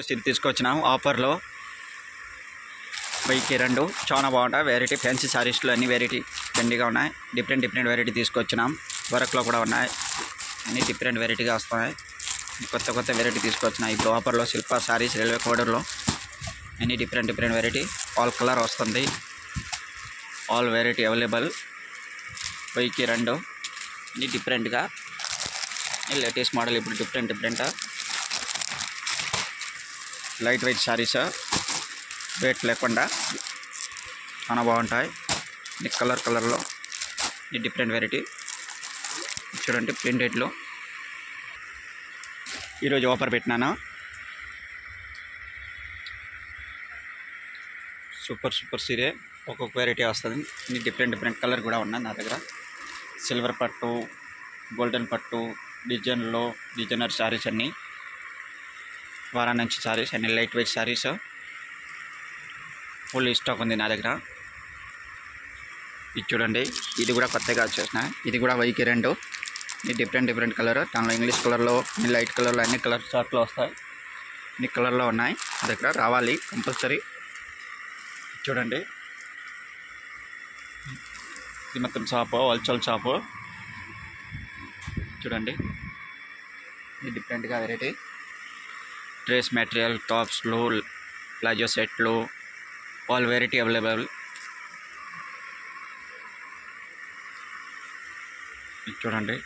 ఇది తీసుకొచ్చినాము ఆఫర్లో 1000కి 2 చాలా బాగుంటాయి. వెరైటీ ఫ్యాన్సీ సారీస్లో అన్ని వెరైటీ ట్రెండీగా ఉన్నాయి. డిఫరెంట్ వెరైటీ తీసుకొచ్చినాం. వర్క్లో కూడా ఉన్నాయి. అన్ని డిఫరెంట్ వెరైటీగా వస్తున్నాయి. కొత్త వెరైటీ తీసుకొచ్చినాయి. ఇప్పుడు ఆఫర్లో శిల్ప సారీస్ రైల్వే కోడర్లో అన్ని డిఫరెంట్ వెరైటీ ఆల్ కలర్ వస్తుంది. ఆల్ వెరైటీ అవైలబుల్ 1000కి 2 అన్ని డిఫరెంట్గా లేటెస్ట్ మోడల్. ఇప్పుడు different light weight saris weight లేకుండా చాలా బాగుంటాయి. ఈ కలర్లో ఈ డిఫరెంట్ వెరైటీ చూడండి. ప్రింటెడ్లో ఈరోజు ఆఫర్ పెట్టినాను. సూపర్ సీరే ఒక్కొక్క వెరైటీ వస్తుంది. ఇన్ని డిఫరెంట్ కలర్ కూడా ఉన్నాయి నా దగ్గర. సిల్వర్ పట్టు, గోల్డెన్ పట్టు, డిజైనర్ సారీస్ అన్నీ, వారాణసి సారీస్ అన్ని light weight saris full stock ఉంది నా దగ్గర. ఇది చూడండి. ఇది కూడా కొత్తగా వచ్చేసిన. ఇది కూడా 1000కి 2. ఇది డిఫరెంట్ కలర్. దానిలో ఇంగ్లీష్ కలర్లో, లైట్ కలర్లో అన్ని కలర్ చార్ట్లో వస్తాయి. అన్ని కలర్లో ఉన్నాయి నా దగ్గర. రావాలి కంపల్సరీ. చూడండి. ఇది మొత్తం షాపు, హోల్సేల్ షాపు. చూడండి. ఇది డిఫరెంట్గా వెరైటీ డ్రెస్ మెటీరియల్, టాప్స్లు, ప్లాజో సెట్లు, ఆల్ వెరైటీ అవైలబుల్. చూడండి.